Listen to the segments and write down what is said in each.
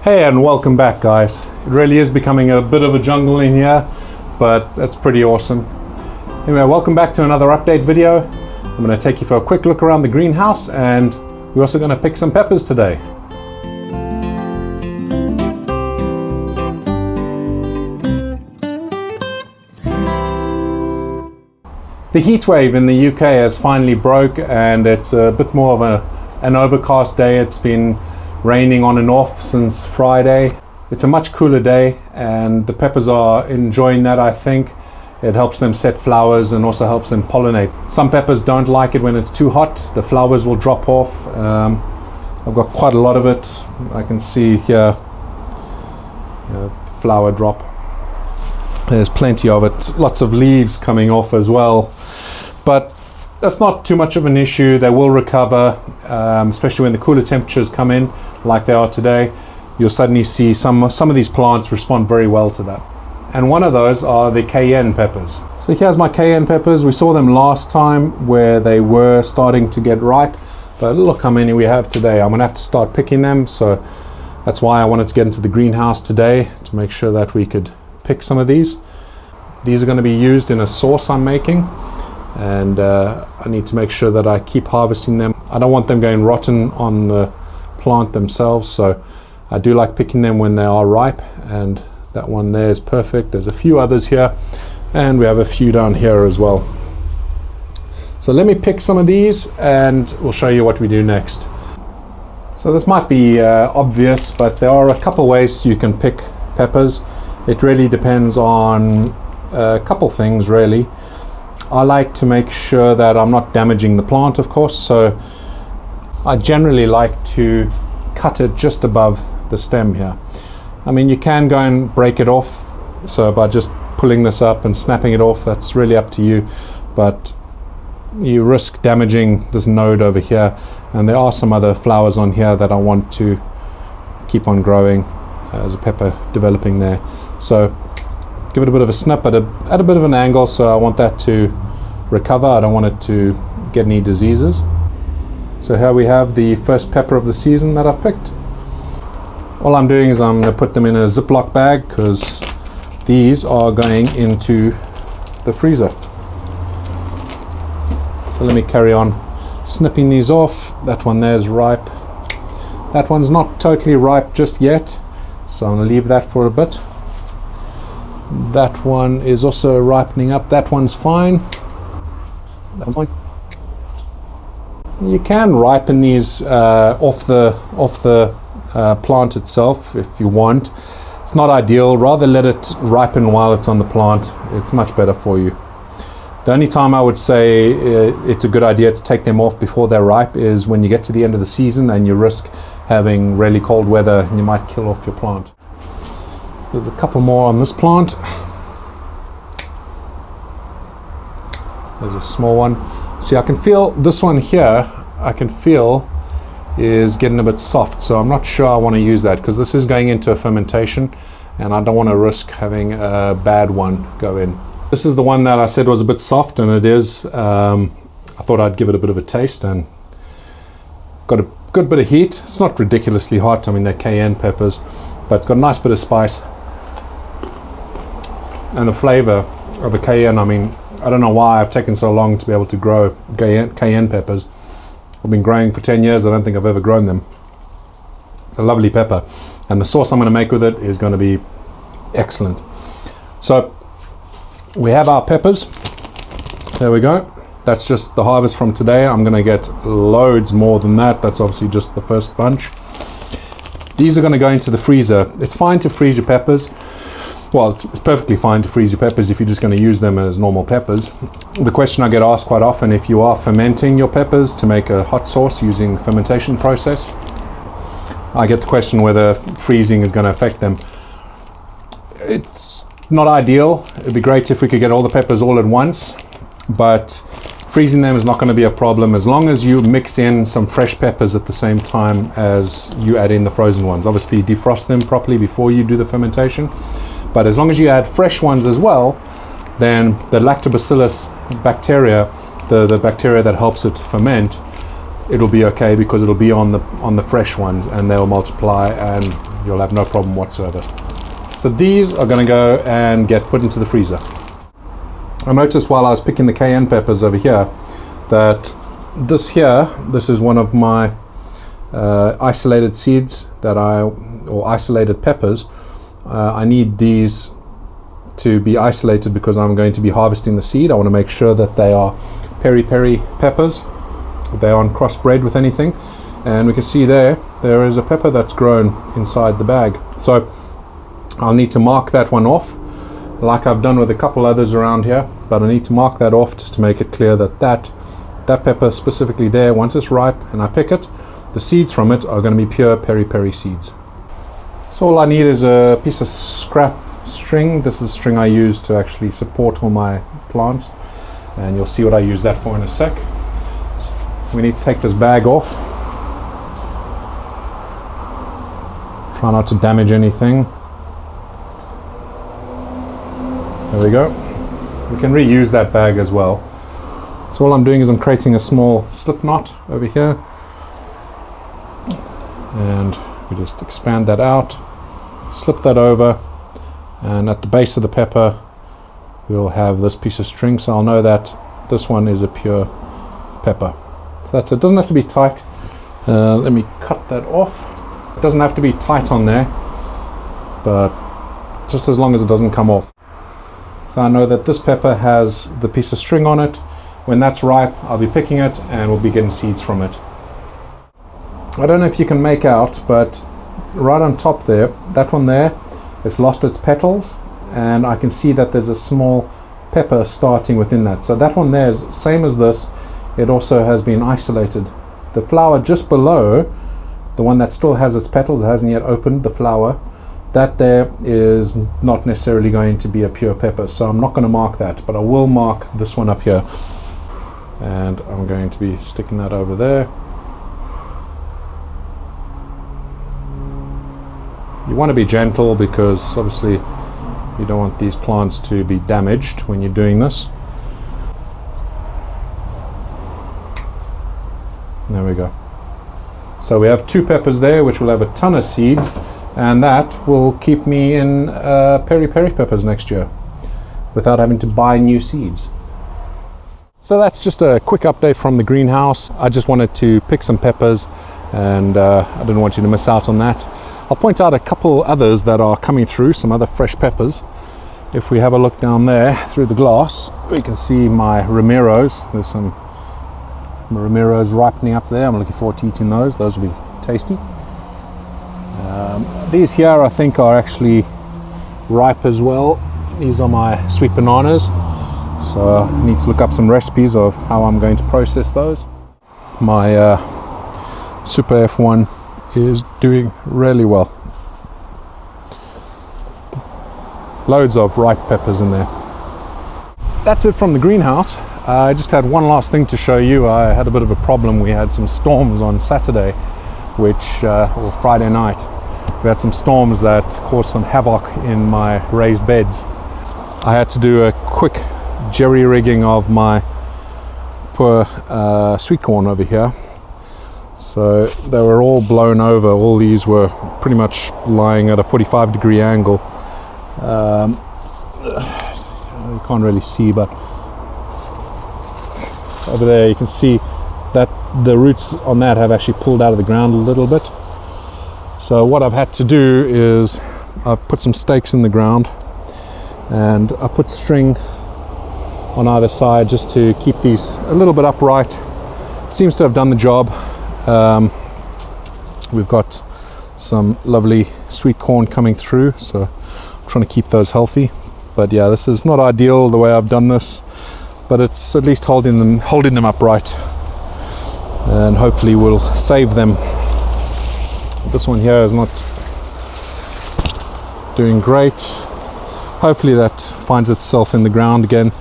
Hey, and welcome back, guys. It really is becoming a bit of a jungle in here, but that's pretty awesome. Anyway, welcome back to another update video. I'm going to take you for a quick look around the greenhouse, and we're also going to pick some peppers today. The heat wave in the UK has finally broke, and it's a bit more of an overcast day. It's been raining on and off since Friday. It's a much cooler day, and the peppers are enjoying that, I think. It helps them set flowers and also helps them pollinate. Some peppers don't like it when it's too hot. The flowers will drop off. I've got quite a lot of it. I can see here, flower drop. There's plenty of it. Lots of leaves coming off as well. But that's not too much of an issue. They will recover, especially when the cooler temperatures come in like they are today. You'll suddenly see some of these plants respond very well to that. And one of those are the cayenne peppers. So here's my cayenne peppers. We saw them last time where they were starting to get ripe, but look how many we have today. I'm gonna have to start picking them, so that's why I wanted to get into the greenhouse today, to make sure that we could pick some of these. These are going to be used in a sauce I'm making, and I need to make sure that I keep harvesting them. I don't want them going rotten on the plant themselves, so I do like picking them when they are ripe, and that one there is perfect. There's a few others here, and we have a few down here as well. So let me pick some of these and we'll show you what we do next. So this might be obvious, but there are a couple ways you can pick peppers. It really depends on a couple things, really. I like to make sure that I'm not damaging the plant, of course, so I generally like to cut it just above the stem here. I mean, you can go and break it off, so by just pulling this up and snapping it off, that's really up to you, but you risk damaging this node over here, and there are some other flowers on here that I want to keep on growing as a pepper developing there. So give it a bit of a snip at a bit of an angle, so I want that to recover. I don't want it to get any diseases. So here we have the first pepper of the season that I've picked. All I'm doing is I'm going to put them in a Ziploc bag, because these are going into the freezer. So let me carry on snipping these off. That one there is ripe. That one's not totally ripe just yet, so I'm going to leave that for a bit. That one is also ripening up. That one's fine. That one's fine. You can ripen these off the plant itself if you want. It's not ideal. Rather let it ripen while it's on the plant. It's much better for you. The only time I would say it's a good idea to take them off before they're ripe is when you get to the end of the season and you risk having really cold weather and you might kill off your plant. There's a couple more on this plant. There's a small one. See, I can feel this one here, I can feel is getting a bit soft, so I'm not sure I want to use that, because this is going into a fermentation and I don't want to risk having a bad one go in. This is the one that I said was a bit soft, and it is. I thought I'd give it a bit of a taste, and got a good bit of heat. It's not ridiculously hot. I mean, they're cayenne peppers, but it's got a nice bit of spice. And the flavor of a cayenne, I mean, I don't know why I've taken so long to be able to grow cayenne peppers. I've been growing for 10 years. I don't think I've ever grown them. It's a lovely pepper. And the sauce I'm going to make with it is going to be excellent. So we have our peppers. There we go. That's just the harvest from today. I'm going to get loads more than that. That's obviously just the first bunch. These are going to go into the freezer. It's fine to freeze your peppers. Well, it's perfectly fine to freeze your peppers if you're just going to use them as normal peppers. The question I get asked quite often, if you are fermenting your peppers to make a hot sauce using the fermentation process, I get the question whether freezing is going to affect them. It's not ideal. It'd be great if we could get all the peppers all at once, but freezing them is not going to be a problem as long as you mix in some fresh peppers at the same time as you add in the frozen ones. Obviously defrost them properly before you do the fermentation, but as long as you add fresh ones as well, then the lactobacillus bacteria, the bacteria that helps it ferment, it'll be okay, because it'll be on the fresh ones and they'll multiply and you'll have no problem whatsoever. So these are going to go and get put into the freezer. I noticed while I was picking the cayenne peppers over here that this is one of my isolated seeds or isolated peppers. I need these to be isolated because I'm going to be harvesting the seed. I want to make sure that they are peri-peri peppers. They aren't crossbred with anything. And we can see there is a pepper that's grown inside the bag. So I'll need to mark that one off, like I've done with a couple others around here, but I need to mark that off just to make it clear that pepper specifically there, once it's ripe and I pick it, the seeds from it are going to be pure peri-peri seeds. So all I need is a piece of scrap string. This is the string I use to actually support all my plants, and you'll see what I use that for in a sec. So we need to take this bag off. Try not to damage anything. There we go. We can reuse that bag as well. So all I'm doing is I'm creating a small slip knot over here, and we just expand that out, slip that over, and at the base of the pepper we'll have this piece of string, so I'll know that this one is a pure pepper. So that's it. It doesn't have to be tight. Let me cut that off. It doesn't have to be tight on there, but just as long as it doesn't come off. So I know that this pepper has the piece of string on it. When that's ripe, I'll be picking it and we'll be getting seeds from it. I don't know if you can make out, but right on top there, that one there, it's lost its petals, and I can see that there's a small pepper starting within that. So that one there is same as this. It also has been isolated. The flower just below, the one that still has its petals, it hasn't yet opened the flower, that there is not necessarily going to be a pure pepper, so I'm not going to mark that, but I will mark this one up here, and I'm going to be sticking that over there. You want to be gentle because obviously you don't want these plants to be damaged when you're doing this. There we go. So we have 2 peppers there, which will have a ton of seeds, and that will keep me in peri-peri peppers next year without having to buy new seeds. So that's just a quick update from the greenhouse. I just wanted to pick some peppers, and I didn't want you to miss out on that. I'll point out a couple others that are coming through, some other fresh peppers. If we have a look down there through the glass, we can see my Ramiros. There's some Ramiros ripening up there. I'm looking forward to eating those. Those will be tasty. These here I think are actually ripe as well. These are my sweet bananas. So I need to look up some recipes of how I'm going to process those. My Super F1 is doing really well. Loads of ripe peppers in there. That's it from the greenhouse. I just had one last thing to show you. I had a bit of a problem. We had some storms on Saturday, or Friday night. We had some storms that caused some havoc in my raised beds. I had to do a quick jerry-rigging of my poor sweet corn over here. So they were all blown over. All these were pretty much lying at a 45-degree angle. You can't really see, but over there you can see that the roots on that have actually pulled out of the ground a little bit. So what I've had to do is I've put some stakes in the ground, and I put string on either side just to keep these a little bit upright. It seems to have done the job. We've got some lovely sweet corn coming through, so I'm trying to keep those healthy. But yeah, this is not ideal the way I've done this, but it's at least holding them upright, and hopefully will save them. This one here is not doing great. Hopefully that finds itself in the ground again,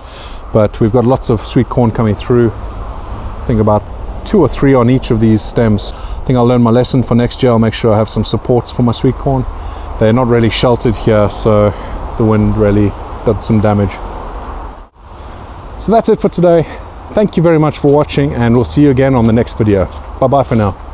but we've got lots of sweet corn coming through. I think about 2 or 3 on each of these stems. I think I'll learn my lesson for next year. I'll make sure I have some supports for my sweet corn. They're not really sheltered here, so the wind really did some damage. So that's it for today. Thank you very much for watching, and we'll see you again on the next video. Bye bye for now.